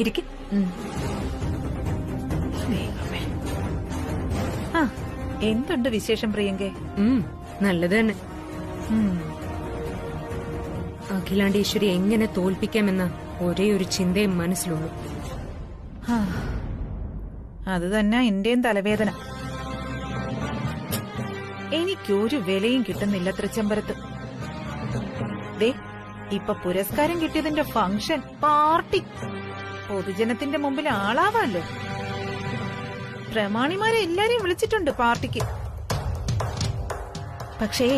ഇരിക്കും. ആ, എന്തുണ്ട് വിശേഷം പ്രിയങ്കേ? നല്ലത് തന്നെ. അഖിലാണ്ടേശ്വരി എങ്ങനെ തോൽപ്പിക്കാമെന്ന ഒരേ ഒരു ചിന്തയും മനസ്സിലുള്ളൂ. അത് തന്നെ എന്റെയും തലവേദന. എനിക്കൊരു വിലയും കിട്ടുന്നില്ല തൃച്ചംബരത്ത്. ഇപ്പൊ പുരസ്കാരം കിട്ടിയതിന്റെ ഫംഗ്ഷൻ, പാർട്ടി, പൊതുജനത്തിന്റെ മുമ്പിൽ ആളാവാല്ലോ. പ്രമാണിമാരെ എല്ലാരെയും വിളിച്ചിട്ടുണ്ട് പാർട്ടിക്ക്. പക്ഷേ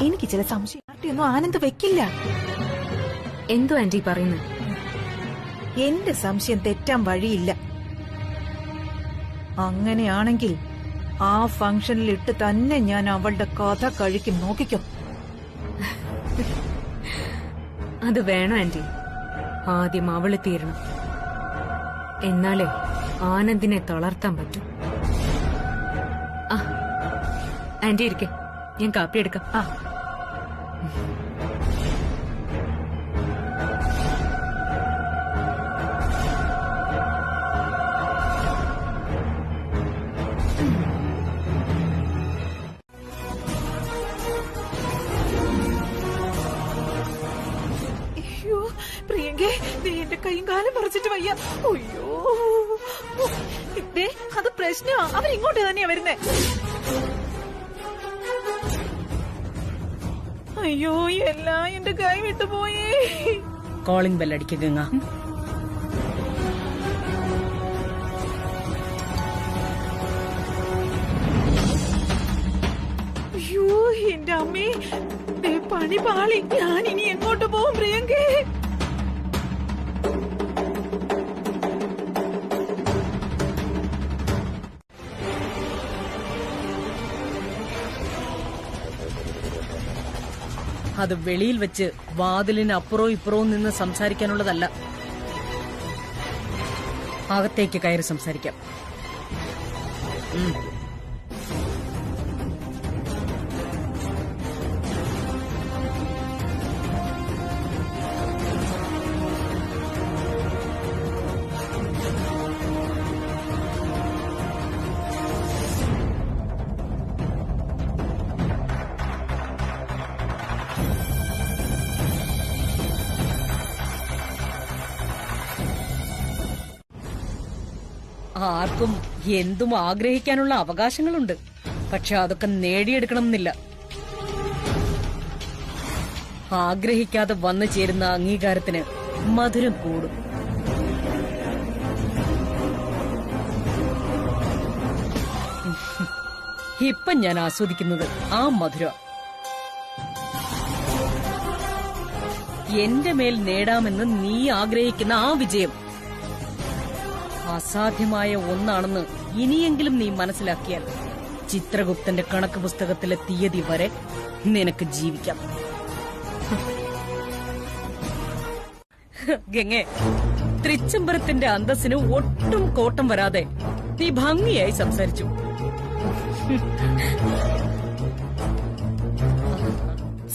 എനിക്ക് ചില സംശയം. പാർട്ടിയൊന്നും ആനന്ദ് വെക്കില്ല. എന്തോ ആന്റി പറയുന്നത്? എന്റെ സംശയം തെറ്റാൻ വഴിയില്ല. അങ്ങനെയാണെങ്കിൽ ആ ഫംഗ്ഷനിൽ ഇട്ട് തന്നെ ഞാൻ അവളുടെ കഥ കഴിക്കും. നോക്കിക്കോ. അത് വേണം ആന്റി. ആദ്യം അവള് തീരണം. എന്നാലേ ആനന്ദിനെ തളർത്താൻ പറ്റും. ആന്റി ഇരിക്കെ, ഞാൻ കാപ്പി എടുക്കാം. പ്രിയങ്കേ, നീ എന്റെ കൈയും കാലം പറിച്ചിട്ട് വയ്യ. അയ്യോ, അത് പ്രശ്നമാ. അവരിങ്ങോട്ട് തന്നെയാ വരുന്നേ. അയ്യോ, എല്ലാം എന്റെ കൈ വിട്ടുപോയേ. കോളിംഗ് ബെല്ലടിക്കുക ഗംഗ. അയ്യോ, എന്റെ അമ്മേ, പണി പാളി. ഞാൻ ഇനി എങ്ങോട്ട് പോവും പ്രിയങ്കേ? അത് വെളിയിൽ വെച്ച് വാതിലിന് അപ്പുറവും ഇപ്പുറവും നിന്ന് സംസാരിക്കാനുള്ളതല്ല. അകത്തേക്ക് കയറി സംസാരിക്കാം. ആർക്കും എന്തും ആഗ്രഹിക്കാനുള്ള അവകാശങ്ങളുണ്ട്. പക്ഷെ അതൊക്കെ നേടിയെടുക്കണമെന്നില്ല. ആഗ്രഹിക്കാതെ വന്നു ചേരുന്ന അംഗീകാരത്തിന് മധുരം കൂടും. ഇപ്പം ഞാൻ ആസ്വദിക്കുന്നത് ആ മധുരം. എന്റെ മേൽ നേടാമെന്ന് നീ ആഗ്രഹിക്കുന്ന ആ വിജയം അസാധ്യമായ ഒന്നാണെന്ന് ഇനിയെങ്കിലും നീ മനസ്സിലാക്കിയാൽ ചിത്രഗുപ്തന്റെ കണക്ക് പുസ്തകത്തിലെ തീയതി വരെ നിനക്ക് ജീവിക്കാം. ഗംഗേ, തൃച്ചംബരത്തിന്റെ അന്തസ്സിന് ഒട്ടും കോട്ടം വരാതെ നീ ഭംഗിയായി സംസാരിച്ചു.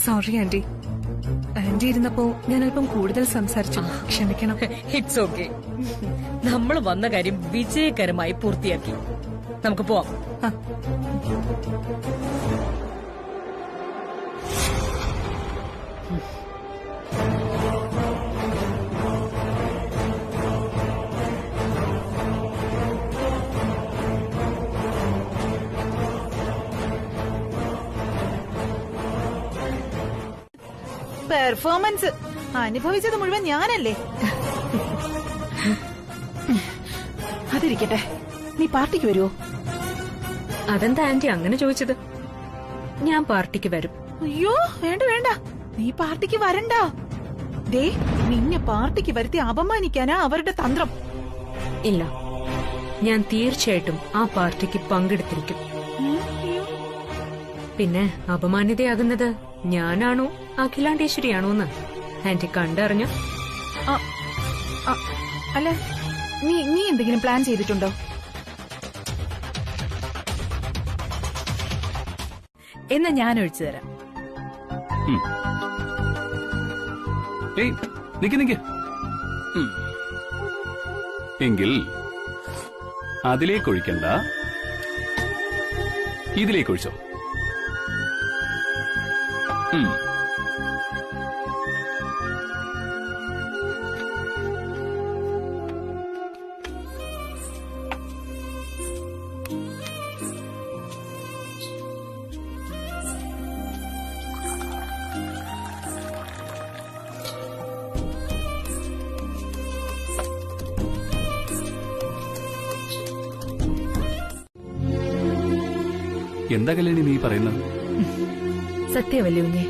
Sorry aunty. ആന്റി ഇരുന്നപ്പോ ഞാൻ അല്പം കൂടുതൽ സംസാരിച്ചു. ക്ഷമിക്കണം. It's okay. നമ്മൾ വന്ന കാര്യം വിജയകരമായി പൂർത്തിയാക്കി. നമുക്ക് പോവാം. പെർഫോമൻസ് അനുഭവിച്ചത് മുഴുവൻ ഞാനല്ലേ? അതിരിക്കട്ടെ, നീ പാർട്ടിക്ക് വരുവോ? അതെന്താ ആന്റി അങ്ങനെ ചോദിച്ചത്? ഞാൻ പാർട്ടിക്ക് വരും. അയ്യോ, വേണ്ട വേണ്ട, നീ പാർട്ടിക്ക് വരണ്ട. നിന്നെ പാർട്ടിക്ക് വരുത്തി അപമാനിക്കാനാ അവരുടെ തന്ത്രം. ഇല്ല, ഞാൻ തീർച്ചയായിട്ടും ആ പാർട്ടിക്ക് പങ്കെടുത്തിരിക്കും. പിന്നെ അപമാനിതയാകുന്നത് ഞാനാണോ അഖിലാണ്ടേശ്വരിയാണോന്ന് ആന്റി കണ്ടറിഞ്ഞു. അല്ല, നീ എന്തെങ്കിലും പ്ലാൻ ചെയ്തിട്ടുണ്ടോ? എന്നാ ഞാൻ ഒഴിച്ചു തരാം. നിക്ക് എങ്കിൽ അതിലേക്ക് ഒഴിക്കണ്ട, ഇതിലേക്ക് ഒഴിച്ചോ. എന്താ കല്യാണി നീ പറയുന്നത്? സത്യ വല്യുവിനെ,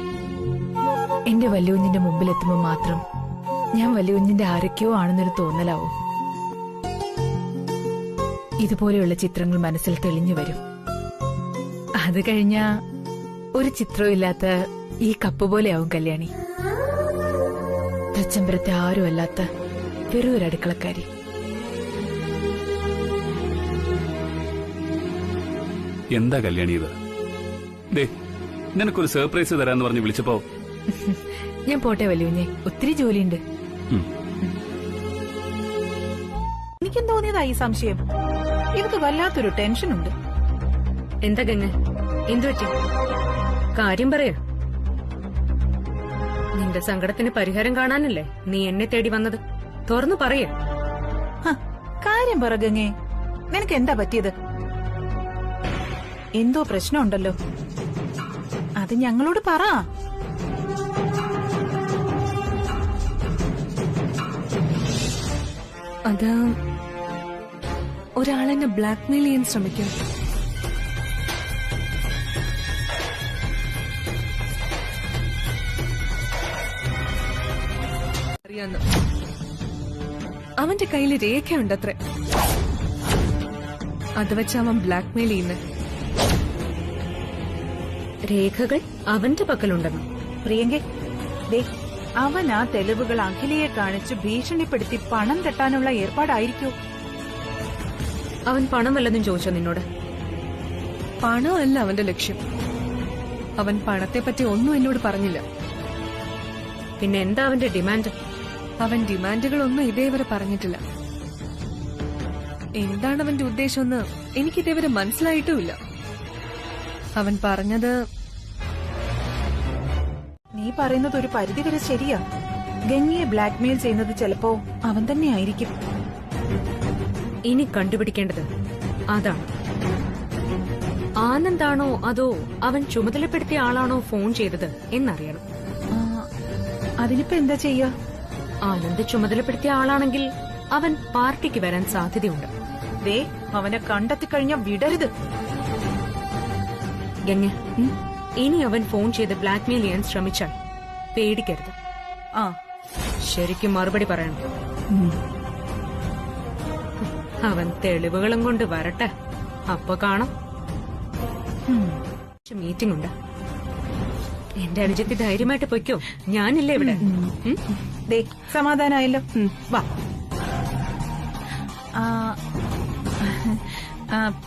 എന്റെ വല്യുവിന്റെ മുമ്പിലെത്തുമ്പോ മാത്രം ഞാൻ വല്യുവിന്റെ ആരൊക്കെയോ ആണെന്നൊരു തോന്നലാവും. ഇതുപോലെയുള്ള ചിത്രങ്ങൾ മനസ്സിൽ തെളിഞ്ഞു വരും. അത് കഴിഞ്ഞ ഒരു ചിത്രവും ഇല്ലാത്ത ഈ കപ്പ് പോലെയാവും കല്യാണി. തച്ചമ്പരത്തെ ആരും അല്ലാത്ത വെറും ഒരു അടുക്കളക്കാരി. എന്താ കല്യാണി ഇത്? ദേ, നിനക്കൊരു സർപ്രൈസ് തരാന്ന് പറഞ്ഞ് വിളിച്ചപ്പോ ഞാൻ പോട്ടെ വല്യുവിനെ, ഒത്തിരി ജോലിയുണ്ട്. എനിക്കും തോന്നിയതാ ഈ സംശയം. ഇവർക്ക് വല്ലാത്തൊരു ടെൻഷനുണ്ട്. എന്താ ഗംഗ, എന്തു പറ്റി? കാര്യം പറയ. നിന്റെ സങ്കടത്തിന് പരിഹാരം കാണാനല്ലേ നീ എന്നെ തേടി വന്നത്? തുറന്നു പറയ. കാര്യം പറ ഗംഗേ, നിനക്ക് എന്താ പറ്റിയത്? എന്തോ പ്രശ്നമുണ്ടല്ലോ, അത് ഞങ്ങളോട് പറ. അത് ഒരാളെന്നെ ബ്ലാക്ക്മെയിൽ ചെയ്യാൻ ശ്രമിക്കും. അറിയാന്ന് അവന്റെ കയ്യില് രേഖയുണ്ടത്രേ. അത് വെച്ച് അവൻ ബ്ലാക്ക്മെയിൽ ചെയ്യുന്നത്. രേഖകൾ അവന്റെ പക്കലുണ്ടെന്ന്? പ്രിയങ്കേ, ദേ, അവൻ ആ തെളിവുകൾ അഖിലയെ കാണിച്ച് ഭീഷണിപ്പെടുത്തി പണം തട്ടാനുള്ള ഏർപ്പാടായിരിക്കോ? അവൻ പണം വല്ലതും ചോദിച്ചോ നിന്നോട്? പണമല്ല അവന്റെ ലക്ഷ്യം. അവൻ പണത്തെപ്പറ്റി ഒന്നും എന്നോട് പറഞ്ഞില്ല. പിന്നെ എന്താ അവന്റെ ഡിമാൻഡ്? അവൻ ഡിമാൻഡുകളൊന്നും ഇതേവരെ പറഞ്ഞിട്ടില്ല. എന്താണ് അവന്റെ ഉദ്ദേശമെന്ന് എനിക്കിതേവരെ മനസ്സിലായിട്ടുമില്ല. അവൻ പറഞ്ഞത്, നീ പറയുന്നത് ഒരു പരിധിവരെ ശരിയാ. ഗംഗയെ ബ്ലാക്ക്മെയിൽ ചെയ്യുന്നത് ചിലപ്പോ അവൻ തന്നെ ആയിരിക്കും. ഇനി കണ്ടുപിടിക്കേണ്ടത് അതാണ്. ആനന്ദാണോ അതോ അവൻ ചുമതലപ്പെടുത്തിയ ആളാണോ ഫോൺ ചെയ്തത് എന്നറിയണം. അതിനിപ്പോ എന്താ ചെയ്യാ? ആനന്ദ് ചുമതലപ്പെടുത്തിയ ആളാണെങ്കിൽ അവൻ പാർട്ടിക്ക് വരാൻ സാധ്യതയുണ്ട്. ദേ, അവനെ കണ്ടെത്തിക്കഴിഞ്ഞാ വിടരുത്. ഗംഗ, ഇനി അവൻ ഫോൺ ചെയ്ത് ബ്ലാക്ക്മെയിൽ ചെയ്യാൻ ശ്രമിച്ചാൽ പേടിക്കരുത്. ശരിക്കും മറുപടി പറയണം. അവൻ തെളിവുകളും കൊണ്ട് വരട്ടെ, അപ്പൊ കാണാം. മീറ്റിംഗ് ഉണ്ട്. എന്റെ അനുജത്തി ധൈര്യമായിട്ട് പൊയ്ക്കോ, ഞാനില്ലേ ഇവിടെ. ദേ, സമാധാനായല്ലോ. വാ.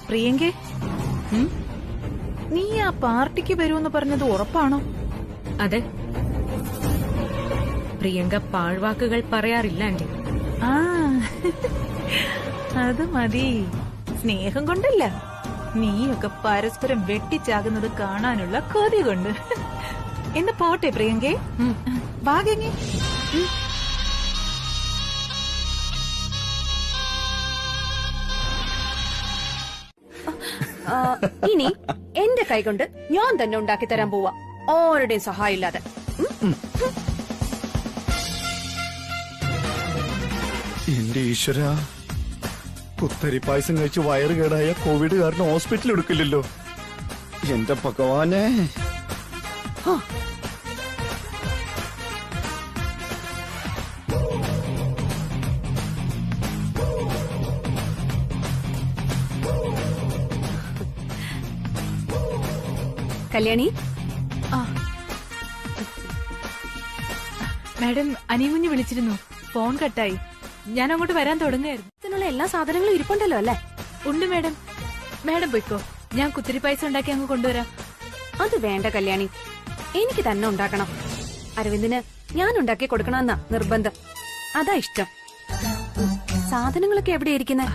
പ്രിയങ്കേ, നീ ആ പാർട്ടിക്ക് വരുമെന്ന് പറഞ്ഞത് ഉറപ്പാണോ? അതെ. പ്രിയങ്ക പാഴ്വാക്കുകൾ പറയാറില്ല ആന്റി. അത് മതി. സ്നേഹം കൊണ്ടല്ല, നീയൊക്കെ പരസ്പരം വെട്ടിച്ചാകുന്നത് കാണാനുള്ള കൊതി കൊണ്ട്. എന്ന് പോട്ടെ പ്രിയങ്കേ. വാഗങ്ങി. ഇനി എന്റെ കൈകൊണ്ട് ഞാൻ തന്നെ ഉണ്ടാക്കി തരാൻ പോവാ, ആരുടെയും സഹായം ഇല്ലാതെ. എന്റെ ഈശ്വര, കുത്തരി പായസം കഴിച്ച് വയറ് കേടായ കോവിഡ് കാരണം ഹോസ്പിറ്റലിൽ എടുക്കില്ലല്ലോ. എന്റെ ഭഗവാനെ. കല്യാണി, മാഡം, അനിയൻകുഞ്ഞ് വിളിച്ചിരുന്നു. ഫോൺ കട്ടായി. ഞാൻ അങ്ങോട്ട് വരാൻ തുടങ്ങായിരുന്നു. ഇതിനുള്ള എല്ലാ സാധനങ്ങളും ഇരിപ്പുണ്ടല്ലോ അല്ലേ? ഉണ്ട് മാഡം. മാഡം പോയിക്കോ, ഞാൻ കുത്തിരി പായസം ഉണ്ടാക്കി അങ്ങ് കൊണ്ടുവരാം. അത് വേണ്ട കല്യാണി, എനിക്ക് തന്നെ ഉണ്ടാക്കണം. അരവിന്ദിന് ഞാൻ ഉണ്ടാക്കി കൊടുക്കണമെന്നാ നിർബന്ധം. അതാ ഇഷ്ടം. സാധനങ്ങളൊക്കെ എവിടെ ഇരിക്കുന്നത്?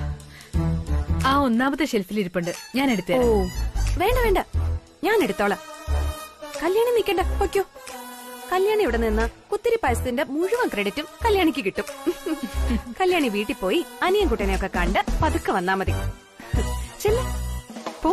ആ ഒന്നാമത്തെ ഷെൽഫിൽ ഇരിപ്പുണ്ട്, ഞാൻ ഓ എടുത്തുതരാം. വേണ്ട വേണ്ട, ഞാൻ എടുത്തോളാം. കല്യാണി നിക്കണ്ട, പൊയ്ക്കോ. കല്യാണി ഇവിടെ നിന്ന് കുത്തിരി പായസത്തിന്റെ മുഴുവൻ ക്രെഡിറ്റും കല്യാണിക്ക് കിട്ടും. കല്യാണി വീട്ടിൽ പോയി അനിയൻകുട്ടനെയൊക്കെ കണ്ട് പതുക്കെ വന്നാ മതി. ചെല്ല പോ.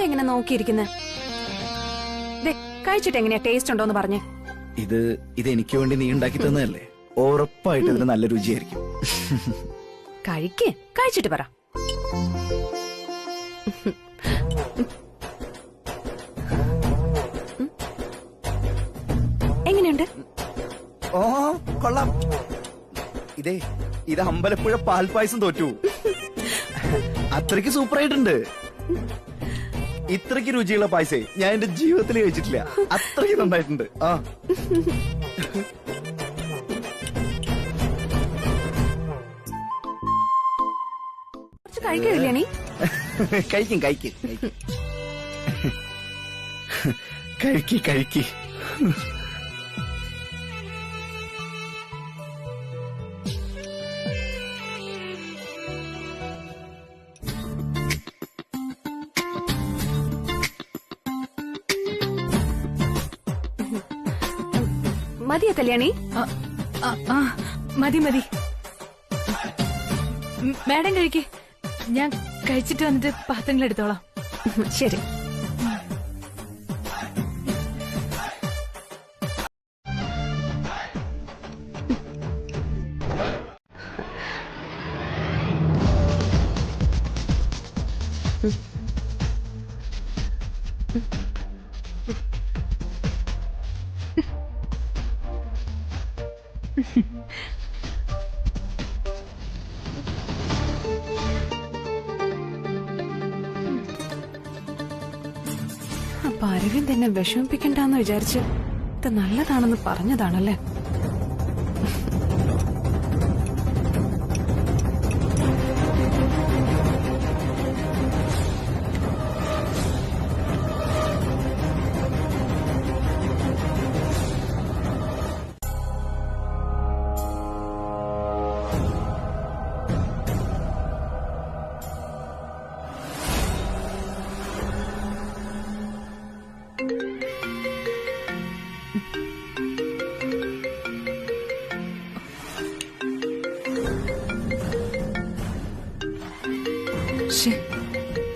ഇങ്ങനെ നോക്കിയിരിക്കുന്നത്? കഴിച്ചിട്ട് എങ്ങനെയാ, ടേസ്റ്റ് ഉണ്ടോന്ന് പറഞ്ഞേ. ഇത് എനിക്ക് വേണ്ടി നീ ഉണ്ടാക്കി തന്നതല്ലേ, ഉറപ്പായിട്ട് ഇതിന് നല്ല രുചിയായിരിക്കും. കഴിച്ചിട്ട് പറ. എങ്ങനെയുണ്ട്? ഓ കൊള്ളാം. ഇത് അമ്പലപ്പുഴ പാൽപ്പായസം തോറ്റു. അത്രയ്ക്ക് സൂപ്പറായിട്ടുണ്ട്. ഇത്രയ്ക്ക് രുചിയുള്ള പായസേ ഞാൻ എന്റെ ജീവിതത്തിൽ കഴിച്ചിട്ടില്ല. അത്രയ്ക്ക് നന്നായിട്ടുണ്ട്. ആ കഴിക്കില്ലേ നീ? കഴിക്കും കഴിക്കും കഴിക്കി. മതിയോ കല്യാണി? മതി. മാഡം കഴിക്കേ, ഞാൻ കഴിച്ചിട്ട് വന്നിട്ട് പാത്രങ്ങൾ എടുത്തോളാം. ശരി. അപ്പൊ അരവിന്ദ് എന്നെ വിഷമിപ്പിക്കണ്ടെന്ന് വിചാരിച്ച് ഇത് നല്ലതാണെന്ന് പറഞ്ഞതാണല്ലേ.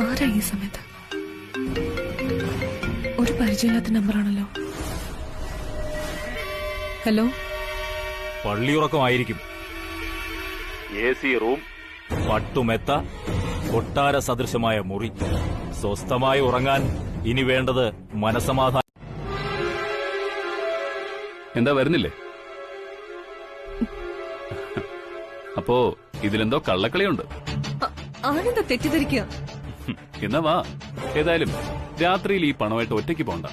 ആരാ ഈ സമയത്ത്? ഒരു പരിചയമില്ലാത്ത നമ്പറാണല്ലോ. ഹലോ, പള്ളിയുറക്കമായിരിക്കും. AC റൂം, പട്ടുമെത്ത, കൊട്ടാര സദൃശമായ മുറി. സ്വസ്ഥമായി ഉറങ്ങാൻ ഇനി വേണ്ടത് മനസമാധാനം. എന്താ വരുന്നില്ലേ? അപ്പോ ഇതിലെന്തോ കള്ളക്കളിയുണ്ട്. ആണെന്താ തെറ്റിദ്ധരിക്കുക? എന്നാ വാ. ഏതായാലും രാത്രിയിൽ ഈ പണമായിട്ട് ഒറ്റയ്ക്ക് പോണ്ട.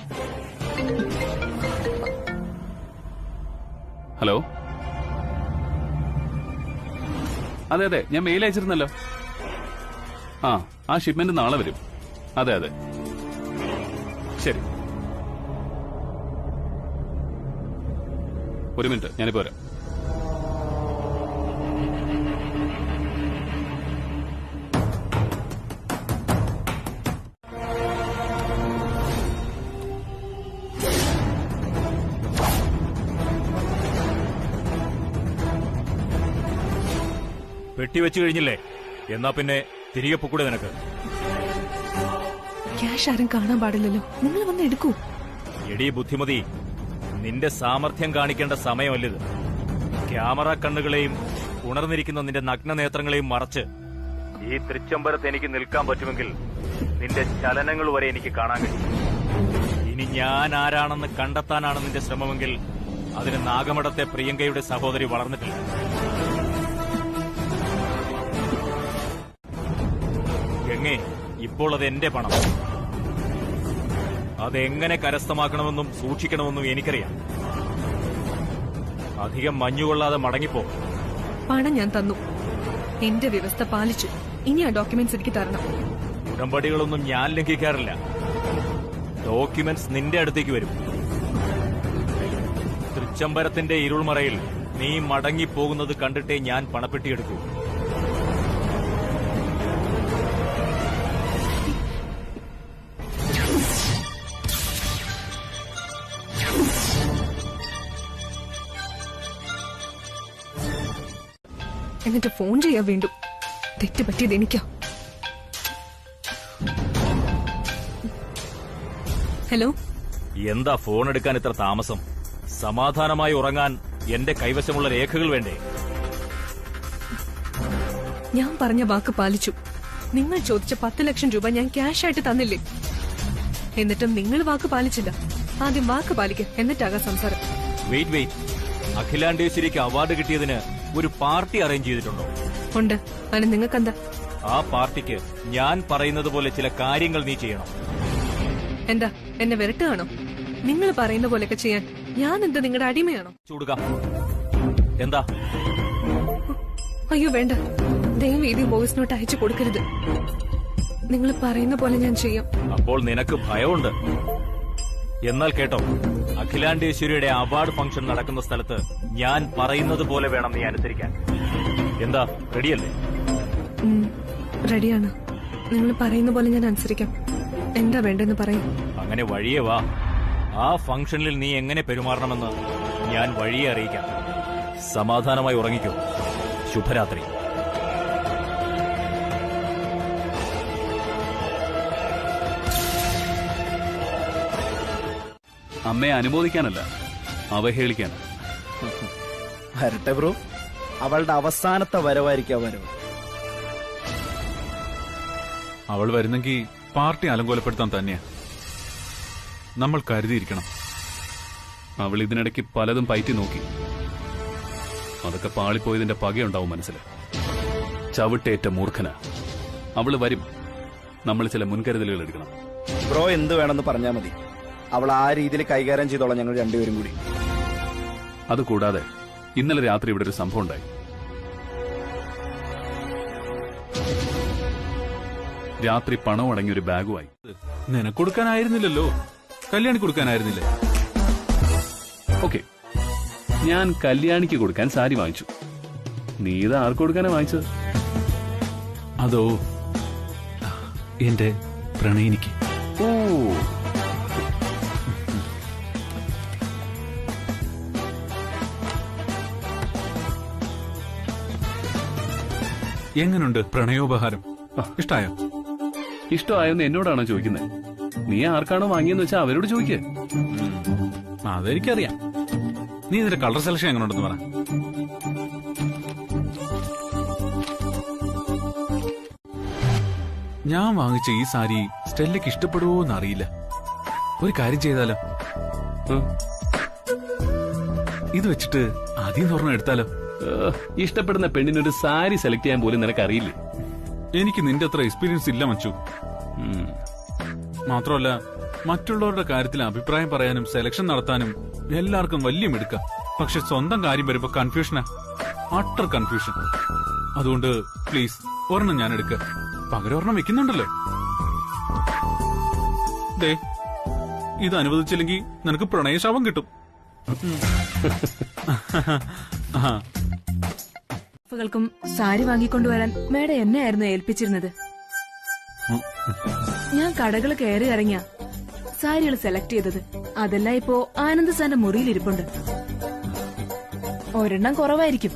ഹലോ, അതെ ഞാൻ മെയിൽ അയച്ചിരുന്നല്ലോ. ആ ഷിപ്മെന്റ് നാളെ വരും. അതെ ശരി, ഒരു മിനിറ്റ്, ഞാനിപ്പോ വരാം. പെട്ടി വെച്ചു കഴിഞ്ഞില്ലേ? എന്നാ പിന്നെ തിരികെ പൊക്കൂടെ നിനക്ക്? ക്യാഷ് ആരും കാണാൻ പാടില്ലല്ലോ, നിങ്ങൾ വന്ന് എടുക്കൂ. എടീ ബുദ്ധിമതി, നിന്റെ സാമർഥ്യം കാണിക്കേണ്ട സമയമല്ലിത്. ക്യാമറ കണ്ണുകളെയും ഉണർന്നിരിക്കുന്ന നിന്റെ നഗ്ന നേത്രങ്ങളെയും മറച്ച് ഈ തൃച്ചംബരത്ത് എനിക്ക് നിൽക്കാൻ പറ്റുമെങ്കിൽ നിന്റെ ചലനങ്ങൾ വരെ എനിക്ക് കാണാൻ കഴിയും. ഇനി ഞാൻ ആരാണെന്ന് കണ്ടെത്താനാണ് നിന്റെ ശ്രമമെങ്കിൽ അതിന് നാഗമഠത്തെ പ്രിയങ്കയുടെ സഹോദരി വളർന്നിട്ടില്ല. ഗംഗേ, ഇപ്പോൾ അത് എന്റെ പണം. അതെങ്ങനെ കരസ്ഥമാക്കണമെന്നും സൂക്ഷിക്കണമെന്നും എനിക്കറിയാം. അധികം മഞ്ഞുകൊള്ളാതെ മടങ്ങിപ്പോ. പണം ഞാൻ തന്നു, എന്റെ വ്യവസ്ഥ പാലിച്ചു. ഇനി ആ ഡോക്യുമെന്റ്സ് എനിക്ക് തരണം. ഉടമ്പടികളൊന്നും ഞാൻ ലംഘിക്കാറില്ല. ഡോക്യുമെന്റ്സ് നിന്റെ അടുത്തേക്ക് വരും. തൃച്ചംബരത്തിന്റെ ഇരുൾമറയിൽ നീ മടങ്ങിപ്പോകുന്നത് കണ്ടിട്ടേ ഞാൻ പണപ്പെട്ടിയെടുക്കൂ. എന്നിട്ട് ഫോൺ ചെയ്യാൻ വേണ്ടു. തെറ്റ് പറ്റിയത് എനിക്കാ. ഹലോ, എന്താ ഫോൺ എടുക്കാൻ ഇത്ര താമസം? സമാധാനമായി ഉറങ്ങാൻ എന്റെ കൈവശമുള്ള രേഖകൾ വേണ്ടേ? ഞാൻ പറഞ്ഞ വാക്ക് പാലിച്ചു. നിങ്ങൾ ചോദിച്ച 10 ലക്ഷം രൂപ ഞാൻ ക്യാഷ് ആയിട്ട് തന്നില്ലേ? എന്നിട്ടും നിങ്ങൾ വാക്ക് പാലിച്ചില്ല. ആദ്യം വാക്ക് പാലിക്കുക, എന്നിട്ടാകാം സംസാരം. വെയിറ്റ്. അഖിലാണ്ടേശ്വരിക്ക് അവാർഡ് കിട്ടിയതിന് ഒരു പാർട്ടി അറേഞ്ച് ചെയ്തിട്ടുണ്ടോ? ഉണ്ട്. അതിന് നിങ്ങൾക്കെന്താ? ആ പാർട്ടിക്ക് ഞാൻ പറയുന്നത് പോലെ ചില കാര്യങ്ങൾ നീ ചെയ്യണം. എന്താ, എന്നെ വിരട്ടുകയാണോ? നിങ്ങൾ പറയുന്ന പോലെയൊക്കെ ചെയ്യാൻ ഞാൻ എന്താ നിങ്ങളുടെ അടിമയാണോ? ചൂടുക. എന്താ? അയ്യോ വേണ്ട, ദയവ് ഇത് വോയിസ് നോട്ട് അയച്ചു കൊടുക്കരുത്. നിങ്ങൾ പറയുന്ന പോലെ ഞാൻ ചെയ്യാം. അപ്പോൾ നിനക്ക് ഭയമുണ്ട്. എന്നാൽ കേട്ടോ, അഖിലാണ്ടേശ്വരിയുടെ അവാർഡ് ഫംഗ്ഷൻ നടക്കുന്ന സ്ഥലത്ത് ഞാൻ പറയുന്നത് പോലെ വേണം നീ അനുസരിക്കാൻ. എന്താ, റെഡിയല്ലേ? റെഡിയാണ്. നിങ്ങൾ പറയുന്ന പോലെ ഞാൻ അനുസരിക്കാം. എന്താ വേണ്ടെന്ന് പറയും. അങ്ങനെ വഴിയേ വാ. ആ ഫംഗ്ഷനിൽ നീ എങ്ങനെ പെരുമാറണമെന്ന് ഞാൻ വഴിയെ അറിയിക്കാം. സമാധാനമായി ഉറങ്ങിക്കോ. ശുഭരാത്രി. അമ്മയെ അനുമോദിക്കാനല്ല, അവഹേളിക്കാൻ. വരട്ടെ ബ്രോ, അവളുടെ അവസാനത്തെ വരവായിരിക്കും വരവ്. അവൾ വരുന്നെങ്കിൽ പാർട്ടി അലങ്കോലപ്പെടുത്താൻ തന്നെയാ. നമ്മൾ കരുതിയിരിക്കണം. അവൾ ഇതിനിടയ്ക്ക് പലതും പയറ്റി നോക്കി. അതൊക്കെ പാളിപ്പോയതിന്റെ പകയുണ്ടാവും മനസ്സിൽ. ചവിട്ടേറ്റ മൂർഖന. അവള് വരും. നമ്മൾ ചില മുൻകരുതലുകൾ എടുക്കണം. ബ്രോ എന്ത് വേണമെന്ന് പറഞ്ഞാൽ മതി. അവൾ ആ രീതിയിൽ കൈകാര്യം ചെയ്തോളാം ഞങ്ങൾ രണ്ടുപേരും കൂടി. അതുകൂടാതെ ഇന്നലെ രാത്രി ഇവിടെ ഒരു സംഭവം ഉണ്ടായി. രാത്രി പണം അടങ്ങിയ ഒരു ബാഗുമായി. നിനക്ക് കൊടുക്കാനായിരുന്നില്ലല്ലോ, കല്യാണി കൊടുക്കാനായിരുന്നില്ലേ? ഓക്കെ, ഞാൻ കല്യാണിക്ക് കൊടുക്കാൻ സാരി വാങ്ങിച്ചു. നീ ഇത് ആർക്ക് കൊടുക്കാനാ വാങ്ങിച്ചത്? അതോ, എന്റെ പ്രണയിനിക്ക്. ഓ, എങ്ങനുണ്ട് പ്രണയോപഹാരം? ഇഷ്ടായോ? ഇഷ്ടമായെന്ന് എന്നോടാണോ ചോദിക്കുന്നത്? നീ ആർക്കാണോ വാങ്ങിയെന്ന് വെച്ചാൽ അവരോട് ചോദിക്കേ. അതെനിക്കറിയാം. നീ ഇതിന്റെ കളർ സെലക്ഷൻ എങ്ങനെയുണ്ടെന്ന് പറ. ഞാൻ വാങ്ങിച്ച ഈ സാരി സ്റ്റെല്ലയ്ക്ക് ഇഷ്ടപ്പെടുവോ എന്നറിയില്ല. ഒരു കാര്യം ചെയ്താലോ? ഇത് വെച്ചിട്ട് ആദ്യം തുറന്ന് എടുത്താലോ? ഇഷ്ടപ്പെടുന്ന പെണ്ണിനൊരു സാരി സെലക്ട് ചെയ്യാൻ പോലും നിനക്കറിയില്ലേ? എനിക്ക് നിന്റെ അത്ര എക്സ്പീരിയൻസ് ഇല്ല മച്ചു. മാത്രമല്ല, മറ്റുള്ളവരുടെ കാര്യത്തിൽ അഭിപ്രായം പറയാനും സെലക്ഷൻ നടത്താനും എല്ലാവർക്കും വലിയ മിടുക്ക. പക്ഷെ സ്വന്തം കാര്യം വരുമ്പോ കൺഫ്യൂഷനാ, അട്ടർ കൺഫ്യൂഷൻ. അതുകൊണ്ട് പ്ലീസ് ഒരെണ്ണം ഞാൻ എടുക്ക. പകരം ഒരെണ്ണം വെക്കുന്നുണ്ടല്ലോ. ദേ, ഇത് അനുവദിച്ചില്ലെങ്കിൽ നിനക്ക് പ്രണയശാപം കിട്ടും. ും സാരി വാങ്ങിക്കൊണ്ടുവരാൻ മേഡം എന്നെ ആയിരുന്നു ഏൽപ്പിച്ചിരുന്നത്. ഞാൻ കടകൾ കയറി ഇറങ്ങിയ സാരികൾ സെലക്ട് ചെയ്തത്. അതെല്ലാം ഇപ്പോ ആനന്ദ് സാറിന്റെ മുറിയിലിരിപ്പുണ്ട്. ഒരെണ്ണം കുറവായിരിക്കും.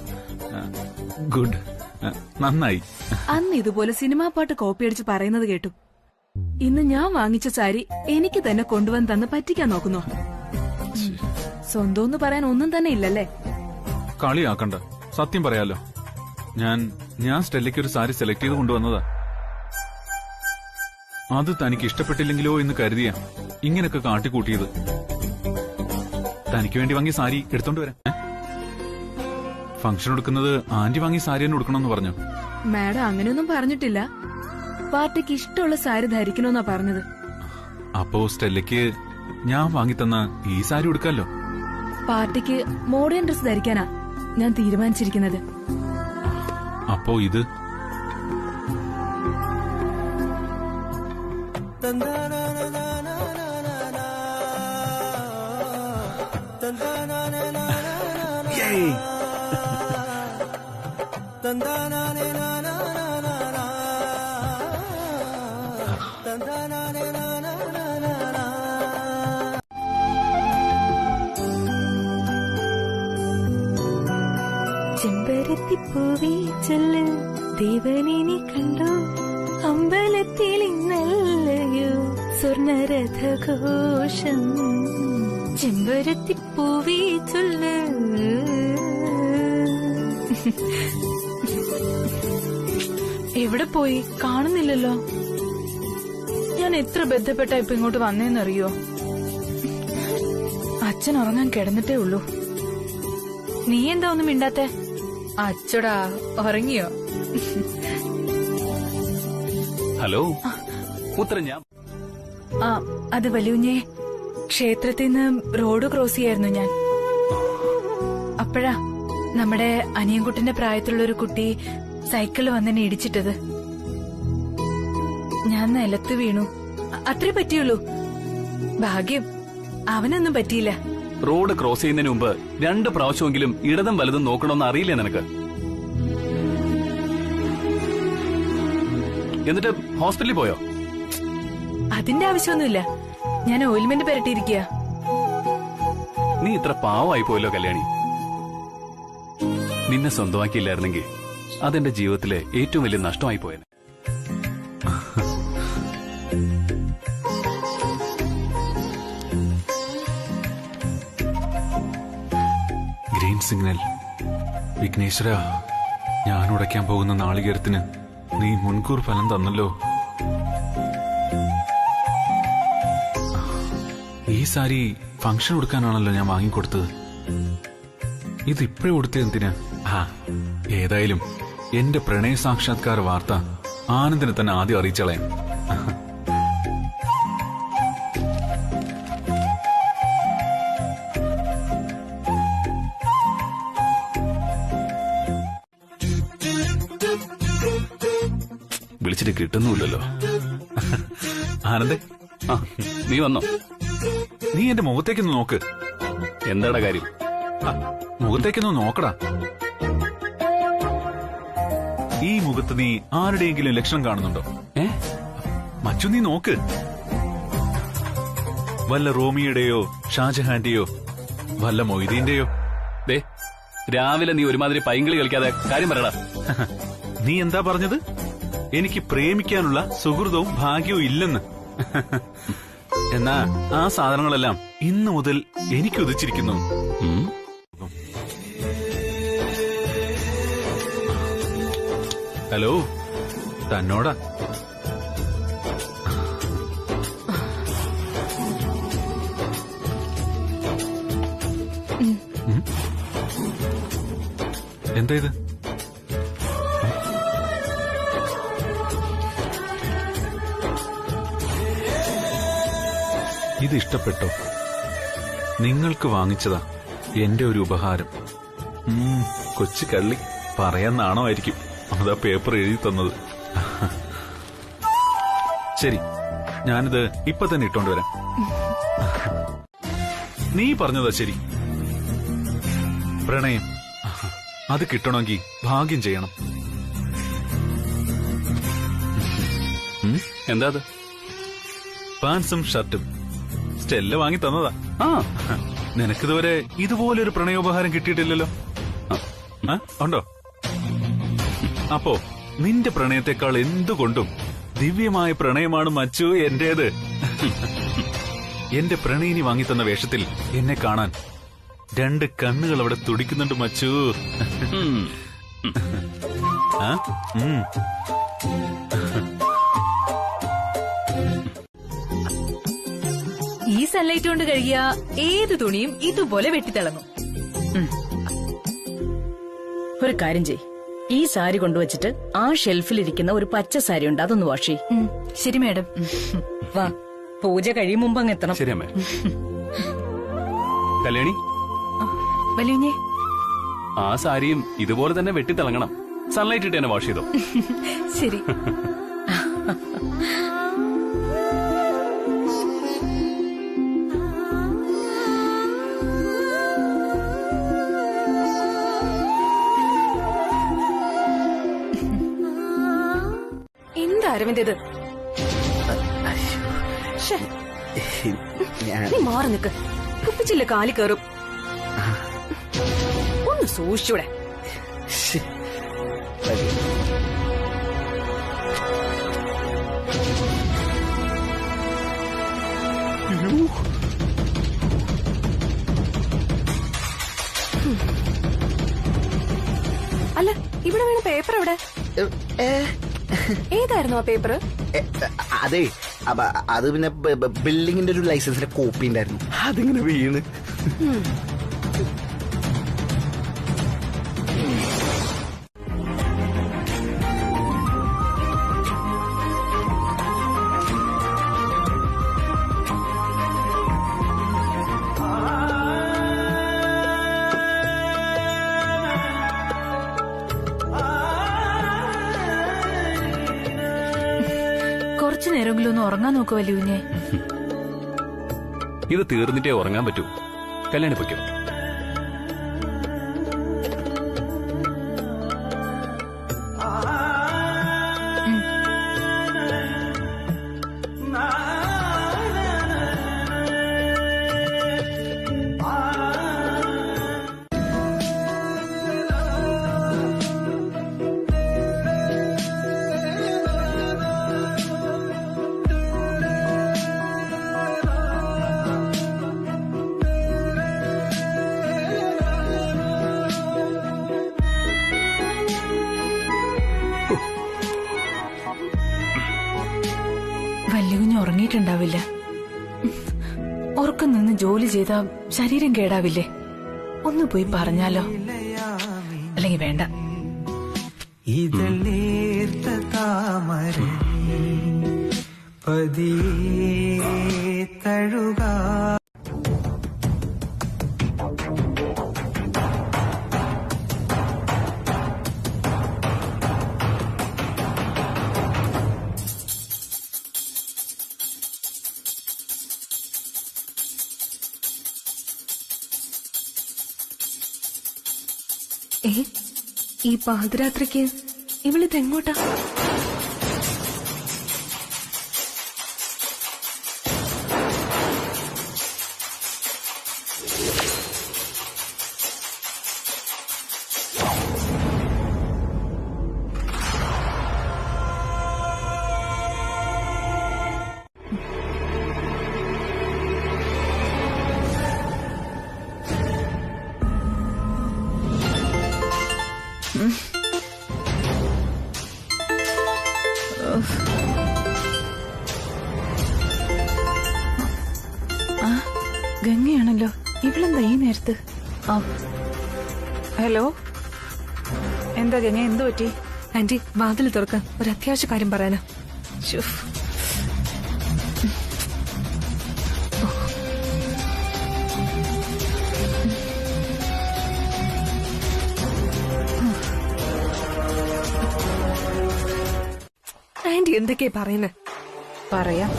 ഗുഡ്, നന്നായി. അന്ന് ഇതുപോലെ സിനിമാ പാട്ട് കോപ്പി അടിച്ച് പറയുന്നത് കേട്ടു. ഇന്ന് ഞാൻ വാങ്ങിച്ച സാരി എനിക്ക് തന്നെ കൊണ്ടുവന്ന് തന്ന് പറ്റിക്കാൻ നോക്കുന്നു. സ്വന്തം പറയാൻ ഒന്നും തന്നെ ഇല്ലല്ലേ? കളിയാക്കണ്ട, സത്യം പറയാലോ. ഞാൻ സ്റ്റെല്ലയ്ക്ക് ഒരു സാരി സെലക്ട് ചെയ്ത് കൊണ്ടുവന്നതാ. അത് തനിക്ക് ഇഷ്ടപ്പെട്ടില്ലെങ്കിലോ എന്ന് കരുതിയാ ഇങ്ങനൊക്കെ കാട്ടിക്കൂട്ടിയത്. തനിക്ക് വേണ്ടി വാങ്ങിയ സാരി എടുത്തോണ്ട് വരാം. ഫംഗ്ഷൻ എടുക്കുന്നത് ആന്റി വാങ്ങിയ സാരി തന്നെ കൊടുക്കണമെന്ന് പറഞ്ഞു. മാഡം അങ്ങനെയൊന്നും പറഞ്ഞിട്ടില്ല. പാർട്ടിക്ക് ഇഷ്ടമുള്ള സാരി ധരിക്കണമെന്നാ പറഞ്ഞത്. അപ്പോ സ്റ്റെല്ലയ്ക്ക് ഞാൻ വാങ്ങിത്തന്ന ഈ സാരി ഉടുക്കാലോ. പാർട്ടിക്ക് മോഡേൺ ഡ്രസ് ധരിക്കാനാ ഞാൻ തീരുമാനിച്ചിരിക്കുന്നത്. അപ്പോ ഇത് ചെമ്പരത്തിപ്പൂവി ചൊല്ല് ദേവനെ കണ്ടോ അമ്പലത്തിൽ ഇന്നല്ലയോ സ്വർണരഥഘോഷം. ചെമ്പരത്തിപ്പൂവി ചൊല്ല്. എവിടെ പോയി? കാണുന്നില്ലല്ലോ. ഞാൻ എത്ര ബന്ധപ്പെട്ട ഇപ്പൊ ഇങ്ങോട്ട് വന്നേന്നറിയോ? അച്ഛൻ ഉറങ്ങാൻ കിടന്നിട്ടേ ഉള്ളൂ. നീ എന്താ ഒന്നും മിണ്ടാത്തെ? അച്ചടാ, ഉറങ്ങിയോ? ഹലോ, ഉത്തരം ഞാൻ. അത് വലിയുഞ്ഞേ, ക്ഷേത്രത്തിൽ നിന്ന് റോഡ് ക്രോസ് ചെയ്യായിരുന്നു ഞാൻ. അപ്പോഴാ നമ്മുടെ അനിയൻകുട്ടിന്റെ പ്രായത്തിലുള്ള ഒരു കുട്ടി സൈക്കിളിൽ വന്നെന്നെ ഇടിച്ചിട്ടത്. ഞാൻ നിലത്ത് വീണു. അത്രേ പറ്റിയുള്ളൂ. ഭാഗ്യം അവനൊന്നും പറ്റിയില്ല. റോഡ് ക്രോസ് ചെയ്യുന്നതിന് മുമ്പ് 2 പ്രാവശ്യമെങ്കിലും ഇടതും വലതും നോക്കണമെന്ന് അറിയില്ലേ നിനക്ക്? എന്നിട്ട് ഹോസ്പിറ്റലിൽ പോയോ? അതിന്റെ ആവശ്യമൊന്നുമില്ല. ഞാൻ ഓയിൽമെന്റ് പുരട്ടിയിരിക്കുക. നീ ഇത്ര പാവമായി പോയല്ലോ കല്യാണി. നിന്നെ സ്വന്തമാക്കിയില്ലായിരുന്നെങ്കിൽ അതെന്റെ ജീവിതത്തിലെ ഏറ്റവും വലിയ നഷ്ടമായി പോയത്. Green signal. വിഘ്നേശ്വര, ഞാൻ ഉടയ്ക്കാൻ പോകുന്ന നാളികേരത്തിന് നീ മുൻകൂർ ഫലം തന്നല്ലോ. ഈ സാരി ഫംഗ്ഷൻ കൊടുക്കാനാണല്ലോ ഞാൻ വാങ്ങിക്കൊടുത്തത്. ഇതിപ്പോഴും കൊടുത്തത് എന്തിനാ? ഏതായാലും എന്റെ പ്രണയ സാക്ഷാത്കാര വാർത്ത ആനന്ദിനെ തന്നെ ആദ്യം അറിയിച്ചളയാം. വിളിച്ചിട്ട് കിട്ടുന്നുമില്ലല്ലോ. ആനന്ദേ, നീ വന്നോ? നീ എന്റെ മുഖത്തേക്കൊന്ന് നോക്ക്. എന്താടാ കാര്യം? മുഖത്തേക്കൊന്ന് നോക്കടാ. ഈ മുഖത്ത് നീ ആരുടെയെങ്കിലും ലക്ഷണം കാണുന്നുണ്ടോ? മച്ചു, നീ നോക്ക്. വല്ല റോമിയുടെയോ ഷാജഹാന്റെയോ വല്ല മൊയ്തീന്റെയോ? ദേ, രാവിലെ നീ ഒരുമാതിരി പൈങ്കിളി കളിക്കാതെ കാര്യം പറയടാ. നീ എന്താ പറഞ്ഞത്? എനിക്ക് പ്രേമിക്കാനുള്ള സുഹൃതവും ഭാഗ്യവും ഇല്ലെന്ന്. എന്നാ ആ സാധനങ്ങളെല്ലാം ഇന്നു മുതൽ എനിക്ക് ഉദിച്ചിരിക്കുന്നു. ഹലോ, തന്നോടാ. എന്താ ഇത്? ഇത് ഇഷ്ടപ്പെട്ടോ? നിങ്ങൾക്ക് വാങ്ങിച്ചതാ എന്റെ ഒരു ഉപഹാരം. കൊച്ചു കള്ളി, പറയാൻ നാണമായിരിക്കും അതാ പേപ്പർ എഴുതി തന്നത്. ശരി, ഞാനിത് ഇപ്പൊ തന്നെ ഇട്ടോണ്ട് വരാം. നീ പറഞ്ഞതാ ശരി. പ്രണയം അത് കിട്ടണമെങ്കിൽ ഭാഗ്യം ചെയ്യണം. എന്താ അത്? പാൻസും ഷർട്ടും സ്റ്റെല്ല വാങ്ങി തന്നതാ. നിനക്കിതുവരെ ഇതുപോലൊരു പ്രണയോപഹാരം കിട്ടിയിട്ടില്ലല്ലോ. ഉണ്ടോ? അപ്പോ നിന്റെ പ്രണയത്തെക്കാൾ എന്തുകൊണ്ടും ദിവ്യമായ പ്രണയമാണ് മച്ചു എന്റേത്. എന്റെ പ്രണയിനി വാങ്ങിത്തന്ന വേഷത്തിൽ എന്നെ കാണാൻ 2 കണ്ണുകൾ അവിടെ തുടിക്കുന്നുണ്ട് മച്ചു. ആ? ഈ സൺലൈറ്റ് കൊണ്ട് കഴുകിയ ഏത് തുണിയും ഇതുപോലെ വെട്ടിത്തിളങ്ങും. ഒരു കാര്യം ചെയ്, ഈ സാരി കൊണ്ടുവച്ചിട്ട് ആ ഷെൽഫിലിരിക്കുന്ന ഒരു പച്ച സാരി ഉണ്ട്, അതൊന്ന് വാഷ് ചെയ്. ശരി മാഡം. വാ, പൂജ കഴിയും മുമ്പ് അങ്ങ് എത്തണം. ശരി അമ്മേ. കല്യാണി, വലിയ ആ സാരിയും ഇതുപോലെ തന്നെ വെട്ടിത്തിളങ്ങണം. സൺലൈറ്റ് ഇട്ട് തന്നെ വാഷ് ചെയ്തോ. ശരി. എന്താ അരവിന്ദ് ഇത്? നീ മാറി നിക്ക്, കുപ്പിച്ചില്ല കാലി കയറും. ഒന്ന് സൂക്ഷിച്ചൂടെ? അല്ല, ഇവിടെ വീണ പേപ്പർ എവിടെ? ഏതായിരുന്നു ആ പേപ്പർ? അതെ, അത് പിന്നെ ബിൽഡിങ്ങിന്റെ ഒരു ലൈസൻസിന്റെ കോപ്പി ഉണ്ടായിരുന്നു, അതിങ്ങനെ വീണ്. കുറച്ചു നേരമെങ്കിലും ഒന്ന് ഉറങ്ങാൻ നോക്കു വലിയ. ഇത് തീർന്നിട്ടേ ഉറങ്ങാൻ പറ്റൂ. കല്യാണി പൊയ്ക്കോ. വല്യകുഞ്ഞ് ഉറങ്ങിയിട്ടുണ്ടാവില്ല. ഉറക്കം നിന്ന് ജോലി ചെയ്താ ശരീരം കേടാവില്ലേ? ഒന്ന് പോയി പറഞ്ഞാലോ? അല്ലെങ്കിൽ വേണ്ട. ഇതളേർത്ത താമര പതിയെ തഴുകാ. ഈ പാതിരാത്രിക്ക് ഇവളിതെങ്ങോട്ടാ? ഗംഗയാണല്ലോ. ഇവളെന്താ ഈ നേരത്ത്? ഹലോ, എന്താ ഗംഗ, എന്തു പറ്റി? ആന്റി, വാതിൽ തുറക്കാൻ ഒരു അത്യാവശ്യ കാര്യം പറയാനാ. ആന്റി എന്തൊക്കെയാ പറയുന്നേ? പറയാം.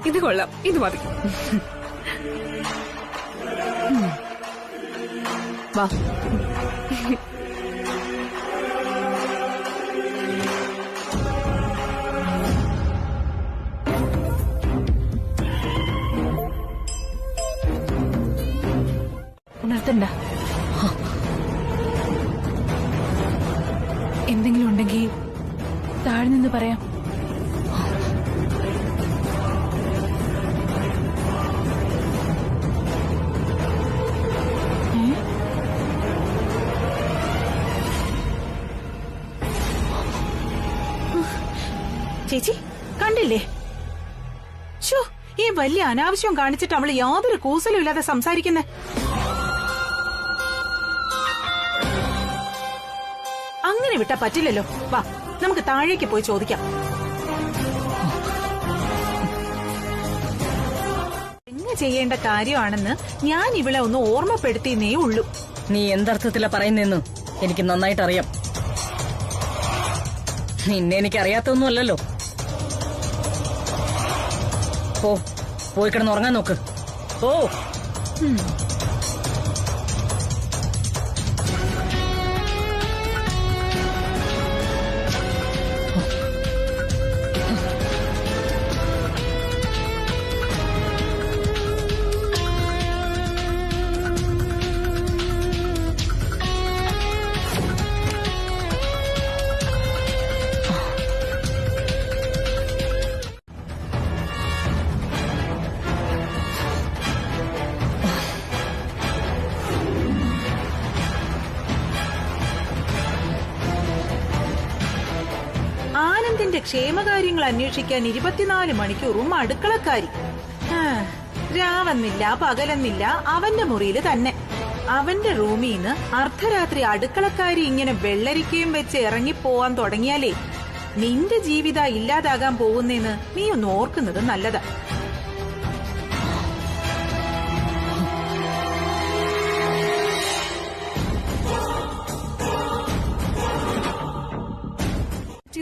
ഇത് കൊള്ളാം, ഇത് മതി. വാ. എന്തെങ്കിലും ഉണ്ടെങ്കിൽ താഴ്ന്നു പറയാം. ചേച്ചി കണ്ടില്ലേ? ഷോ, ഈ വലിയ അനാവശ്യം കാണിച്ചിട്ട് അവള് യാതൊരു കൂസലും ഇല്ലാതെ സംസാരിക്കുന്നേ. അങ്ങനെ വിട്ടാ പറ്റില്ലല്ലോ. വാ, നമുക്ക് താഴേക്ക് പോയി ചോദിക്കാം. എങ്ങനെ ചെയ്യേണ്ട കാര്യമാണെന്ന് ഞാൻ ഇവളെ ഒന്ന് ഓർമ്മപ്പെടുത്തിയേ ഉള്ളൂ. നീ എന്തർത്ഥത്തിലാ പറയുന്നെന്ന് എനിക്ക് നന്നായിട്ട് അറിയാം. നിന്നെ എനിക്കറിയാത്തൊന്നുമല്ലല്ലോ. പോയി കിടന്ന് ഉറങ്ങാൻ നോക്ക്. ഓ ആനന്ദിന്റെ ക്ഷേമകാര്യങ്ങൾ അന്വേഷിക്കാൻ 24 മണിക്കൂറും അടുക്കളക്കാരി. രാവെന്നില്ല പകലെന്നില്ല അവന്റെ മുറിയില് തന്നെ. അവന്റെ റൂമിന്ന് അർദ്ധരാത്രി അടുക്കളക്കാരി ഇങ്ങനെ വെള്ളരിക്കയും വെച്ച് ഇറങ്ങിപ്പോവാൻ തുടങ്ങിയാലേ നിന്റെ ജീവിതം ഇല്ലാതാകാൻ പോകുന്നേന്ന് നീ ഒന്ന് ഓർക്കുന്നത് നല്ലതാ.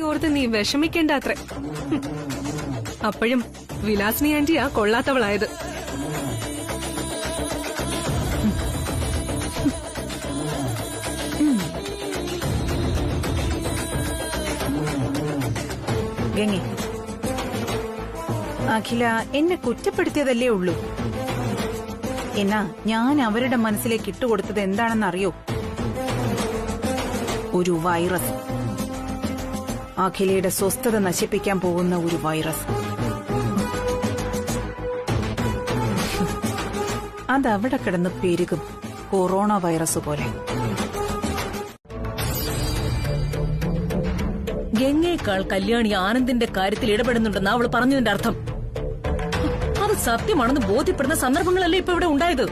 ഓർത്ത് നീ വിഷമിക്കേണ്ട അത്ര. അപ്പോഴും വിലാസിനി ആന്റിയാ കൊള്ളാത്തവളായത്. ഗംഗേ, അഖില എന്നെ കുറ്റപ്പെടുത്തിയതല്ലേ ഉള്ളൂ. എന്നാ ഞാൻ അവരുടെ മനസ്സിലേക്ക് ഇട്ടുകൊടുത്തത് എന്താണെന്നറിയോ? ഒരു വൈറസ്. അഖിലയുടെ സ്വസ്ഥത നശിപ്പിക്കാൻ പോകുന്ന ഒരു വൈറസ്. അതവിടെ കിടന്ന് പെരുകും, കൊറോണ വൈറസ് പോലെ. ഗംഗയേക്കാൾ കല്യാണി ആനന്ദിന്റെ കാര്യത്തിൽ ഇടപെടുന്നുണ്ടെന്ന് അവള് പറഞ്ഞതിന്റെ അർത്ഥം അത് സത്യമാണെന്ന് ബോധ്യപ്പെടുന്ന സന്ദർഭങ്ങളല്ലേ ഇപ്പൊ ഇവിടെ ഉണ്ടായത്.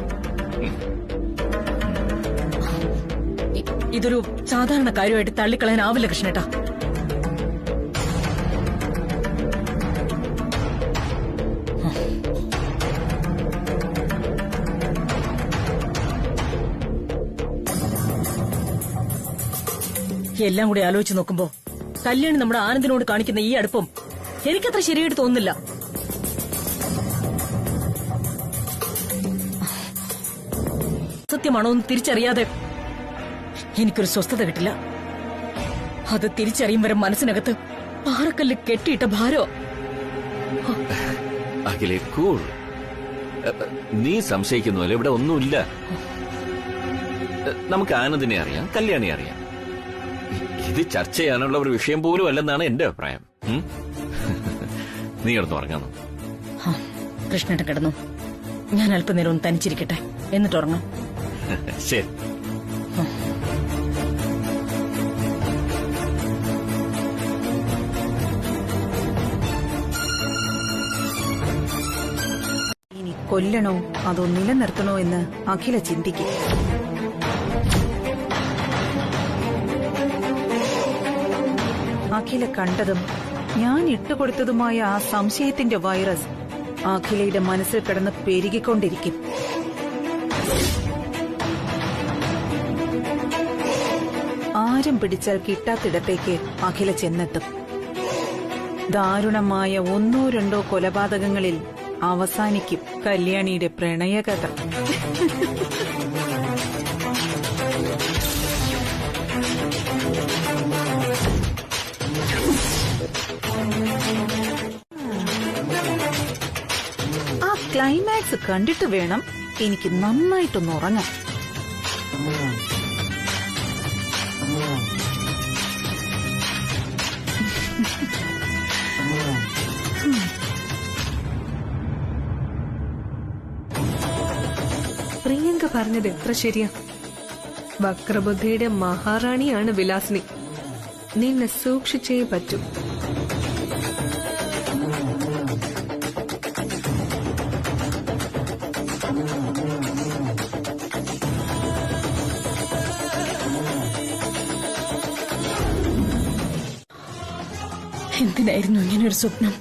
ഇതൊരു സാധാരണ കാര്യമായിട്ട് തള്ളിക്കളയാനാവില്ല കൃഷ്ണേട്ടാ. എല്ലാം കൂടി ആലോചിച്ച് നോക്കുമ്പോ കല്യാണി നമ്മുടെ ആനന്ദിനോട് കാണിക്കുന്ന ഈ അടുപ്പം എനിക്കത്ര ശരിയായിട്ട് തോന്നുന്നില്ല. സത്യമാണോ എന്ന് തിരിച്ചറിയാതെ എനിക്കൊരു സ്വസ്ഥത കിട്ടില്ല. അത് തിരിച്ചറിയും വരെ മനസ്സിനകത്ത് പാറക്കല്ല് കെട്ടിയിട്ട ഭാരോ. അഖിലേ, കൂൾ. നീ സംശയിക്കുന്നുവല്ലോ, ഇവിടെ ഒന്നുമില്ല. നമുക്ക് ആനന്ദിനെ അറിയാം, കല്യാണി അറിയാം. ഇത് ചർച്ച ചെയ്യാനുള്ള ഒരു വിഷയം പോലും അല്ലെന്നാണ് എന്റെ അഭിപ്രായം. നീ കിടന്നു ഉറങ്ങാമോ? കൃഷ്ണേട്ടൻ കിടന്നു. ഞാൻ അല്പനേരം ഒന്ന് തനിച്ചിരിക്കട്ടെ, എന്നിട്ട് ഉറങ്ങാം. ശരി. ഇനി കൊല്ലണോ അതോ നിലനിർത്തണോ എന്ന് അഖില ചിന്തിക്കും. അഖില കണ്ടതും ഞാൻ ഇട്ടുകൊടുത്തതുമായ ആ സംശയത്തിന്റെ വൈറസ് അഖിലയുടെ മനസ്സിൽ കിടന്ന് പെരുകിക്കൊണ്ടിരിക്കും. ആരും പിടിച്ചാൽ കിട്ടാത്തിടത്തേക്ക് അഖില ചെന്നെത്തും. ദാരുണമായ 1 or 2 കൊലപാതകങ്ങളിൽ അവസാനിക്കും കല്യാണിയുടെ പ്രണയകഥ. ആ ക്ലൈമാക്സ് കണ്ടിട്ട് വേണം എനിക്ക് നന്നായിട്ടൊന്ന് ഉറങ്ങാൻ. പറഞ്ഞത് എത്ര ശരിയാ. വക്രബുദ്ധിയുടെ മഹാറാണിയാണ് വിലാസിനി. നിന്നെ സൂക്ഷിച്ചേ പറ്റൂ. എന്തിനായിരുന്നു ഇങ്ങനൊരു സ്വപ്നം?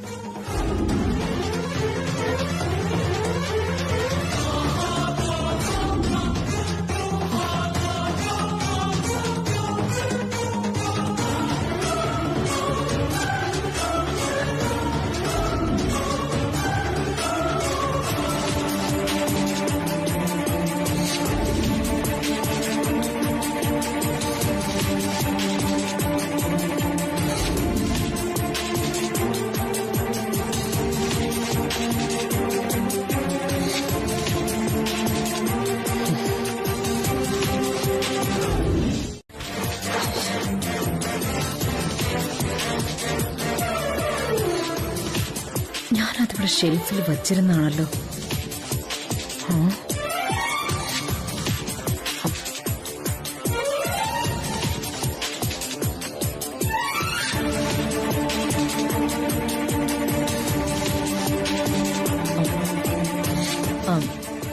ഞാനതിവിടെ ഷെൽഫിൽ വച്ചിരുന്നാണല്ലോ.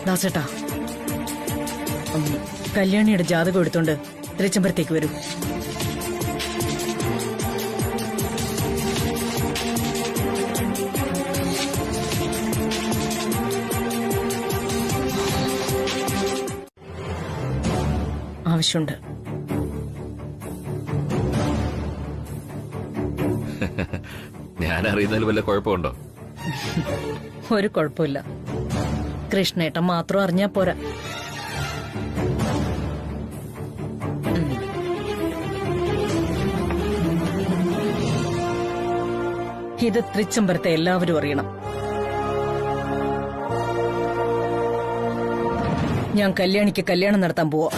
ദാസേട്ടാ, കല്യാണിയുടെ ജാതകം എടുത്തോണ്ട് തിരുച്ചമ്പലത്തേക്ക് വരൂ. ആവശ്യമുണ്ട്. ഞാൻ അറിയുന്നതിൽ വല്ല കുഴപ്പമുണ്ടോ? ഒരു കുഴപ്പമില്ല. കൃഷ്ണേട്ടൻ മാത്രം അറിഞ്ഞാ പോരാ. ഇത് തൃച്ചമ്പരത്തെ എല്ലാവരും അറിയണം. ഞാൻ കല്യാണിക്ക് കല്യാണം നടത്താൻ പോവാ.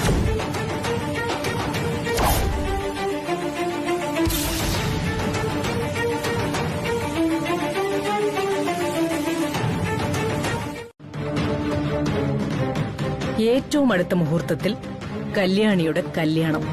ഏറ്റവും അടുത്ത മുഹൂർത്തത്തിൽ കല്യാണിയുടെ കല്യാണം.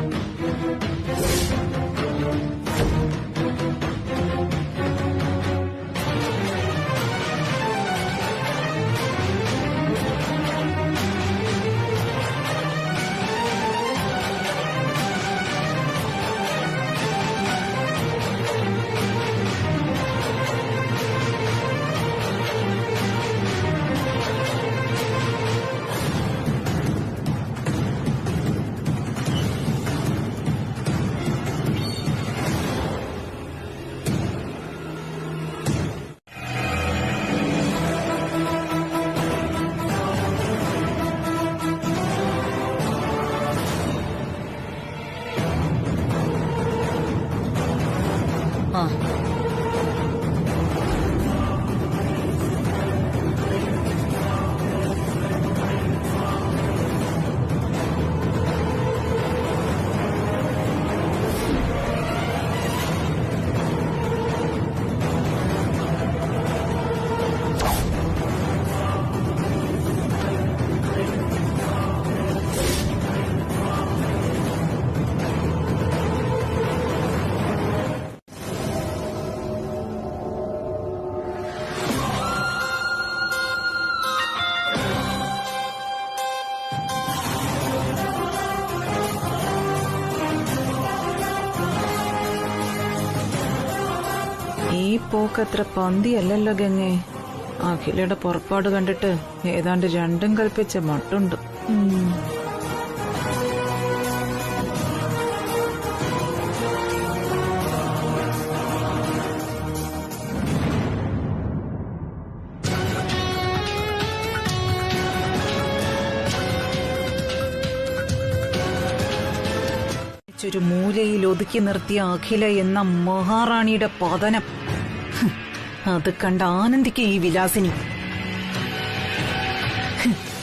ഈ പോക്കത്ര പന്തിയല്ലല്ലോ ഗംഗേ. അഖിലയുടെ പുറപ്പാട് കണ്ടിട്ട് ഏതാണ്ട് രണ്ടും കൽപ്പിച്ച മട്ടുണ്ട്. ഒരു മൂലയിൽ ഒതുക്കി നിർത്തിയ അഖില എന്ന മഹാറാണിയുടെ പതനം അത് കണ്ട് ആനന്ദിക്കും ഈ വിലാസിനി.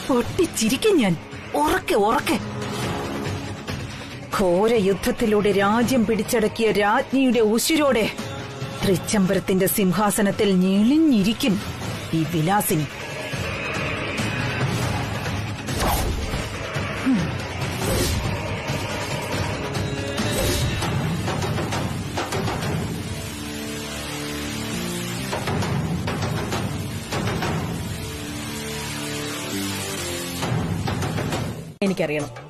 പൊട്ടിച്ചിരിക്കും ഞാൻ ഉറക്കെ ഉറക്കെ. ഘോര യുദ്ധത്തിലൂടെ രാജ്യം പിടിച്ചടക്കിയ രാജ്ഞിയുടെ ഉശിരോടെ തൃച്ചംബരത്തിന്റെ സിംഹാസനത്തിൽ ഞെളിഞ്ഞിരിക്കും ഈ വിലാസിനി. എനിക്കറിയണം.